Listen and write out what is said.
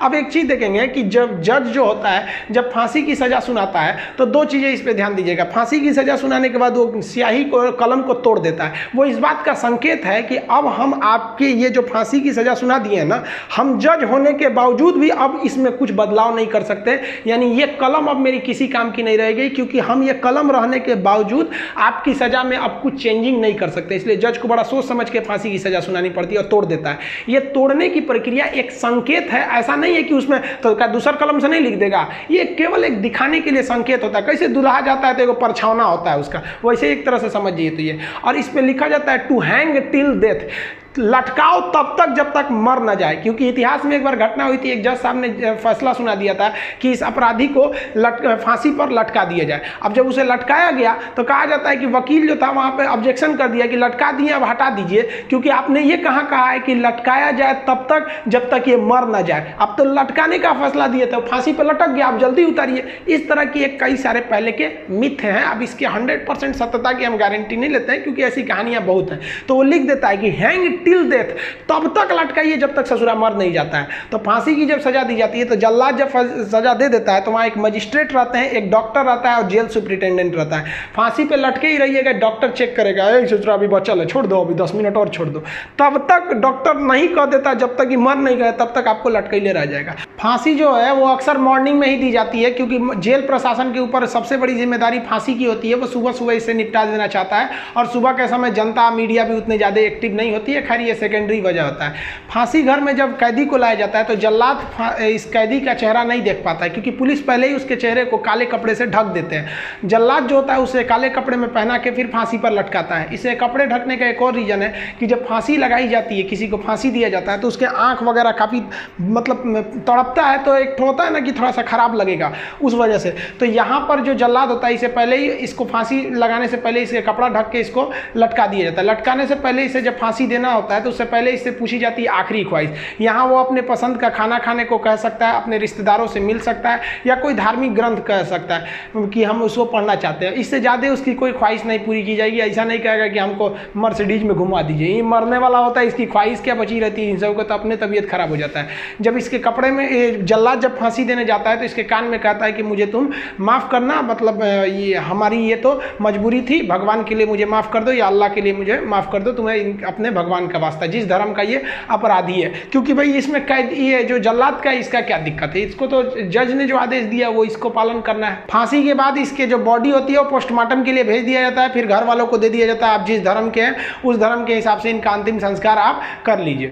अब एक चीज देखेंगे कि जब जज जो होता है जब फांसी की सजा सुनाता है तो दो चीजें इस पे ध्यान दीजिएगा। फांसी की सजा सुनाने के बाद वो स्याही को कलम को तोड़ देता है। वो इस बात का संकेत है कि अब हम आपके ये जो फांसी की सजा सुना दिए हैं ना, हम जज होने के बावजूद भी अब इसमें कुछ बदलाव नहीं कर सकते। यानी ये कलम अब मेरी किसी काम की नहीं रहेगी, क्योंकि हम ये कलम रहने के बावजूद आपकी सजा में अब कुछ चेंजिंग नहीं कर सकते। इसलिए जज को बड़ा सोच समझ के फांसी की सजा सुनानी पड़ती है और तोड़ देता है। ये तोड़ने की प्रक्रिया एक संकेत है, ऐसा नहीं है कि उसमें तो दूसर कलम से नहीं लिख देगा। ये केवल एक दिखाने के लिए संकेत होता है। कैसे दुल्हा जाता है तो एक परछावना होता है उसका, वैसे एक तरह से समझिए तो ये। और इस पे लिखा जाता है टू हैंग टिल डेथ, लटकाओ तब तक जब तक मर न जाए। क्योंकि इतिहास में एक बार घटना हुई थी, एक जज साहब ने फैसला सुना दिया था कि इस अपराधी को फांसी पर लटका दिया जाए। अब जब उसे लटकाया गया तो कहा जाता है कि वकील जो था वहाँ पे ऑब्जेक्शन कर दिया कि लटका दिए, अब हटा दीजिए, क्योंकि आपने ये कहा है कि लटकाया जाए तब तक जब तक ये मर न जाए। अब तो लटकाने का फैसला दिए थे, फांसी पर लटक गया, आप जल्दी उतारिए। इस तरह की एक कई सारे पहले के मिथ हैं। अब इसके 100% सत्यता की हम गारंटी नहीं लेते हैं, क्योंकि ऐसी कहानियां बहुत हैं। तो वो लिख देता है कि हैंग टिल डेथ, तब तक लटकाइए जब तक ससुरा मर नहीं जाता है। तो फांसी की जब सजा दी जाती है तो जल्लाद जब सजा दे देता है तो वहाँ एक मजिस्ट्रेट रहते हैं, एक डॉक्टर रहता है और जेल सुप्रिटेंडेंट रहता है। फांसी पे लटके ही रहिएगा, डॉक्टर चेक करेगा, ससुरा अभी बचल है, छोड़ दो, अभी 10 मिनट और छोड़ दो। तब तक डॉक्टर नहीं कह देता जब तक कि मर नहीं गए, तब तक आपको लटकैले रह जाएगा। फांसी जो है वो अक्सर मॉर्निंग में ही दी जाती है, क्योंकि जेल प्रशासन के ऊपर सबसे बड़ी जिम्मेदारी फांसी की होती है। वो सुबह सुबह इसे निपटा देना चाहता है, और सुबह के समय जनता मीडिया भी उतने ज़्यादा एक्टिव नहीं होती है। खैर ये सेकेंडरी वजह होता है। फांसी घर में जब कैदी को लाया जाता है तो जल्लाद इस कैदी का चेहरा नहीं देख पाता है, क्योंकि पुलिस पहले ही उसके चेहरे को काले कपड़े से ढक देते हैं। जल्लाद जो होता है उसे काले कपड़े में पहना के फिर फांसी पर लटकाता है। इसे कपड़े ढकने का एक और रीजन है कि जब फांसी लगाई जाती है, किसी को फांसी दिया जाता है, तो उसके आंख वगैरह काफ़ी मतलब तड़पता है, तो एक होता है ना कि थोड़ा सा खराब लगेगा उस वजह से। तो यहाँ पर जो जल्लाद होता है इसे पहले ही, इसको फांसी लगाने से पहले इसे कपड़ा ढक के इसको लटका दिया जाता है। लटकाने से पहले इसे जब फांसी देना होता है तो उससे पहले इससे पूछी जाती है आखिरी ख्वाहिश। यहाँ वो अपने पसंद का खाना खाने को कह सकता है, अपने रिश्तेदारों से मिल सकता है, या कोई धार्मिक ग्रंथ कह सकता है कि हम उसको पढ़ना चाहते हैं। इससे ज़्यादा उसकी कोई ख्वाहिश नहीं पूरी की जाएगी। ऐसा नहीं कहेगा कि हमको मर्सिडीज में घुमा दीजिए, ये मरने वाला होता है, इसकी ख्वाहिश क्या बची रहती है। इन सबको तो अपने तबीयत खराब हो जाता है। जब इसके कपड़े में जल्लाद जब फांसी देने जाता है तो इसके कान में कहता है कि मुझे तुम माफ़ करना, मतलब ये हमारी ये तो मजबूरी थी, भगवान के लिए मुझे माफ़ कर दो, या अल्लाह के लिए मुझे माफ़ कर दो, तुम्हें अपने भगवान का वास्ता, जिस धर्म का ये अपराधी है। क्योंकि भाई इसमें कैद ये जो जल्लाद का, इसका क्या दिक्कत है, इसको तो जज ने जो आदेश दिया वो इसको पालन करना है। फांसी के बाद इसके जो बॉडी होती है वो पोस्टमार्टम के लिए भेज दिया जाता है, फिर घर वालों को दे दिया जाता है। आप जिस धर्म के हैं उस धर्म के हिसाब से इनका अंतिम संस्कार आप कर लीजिए।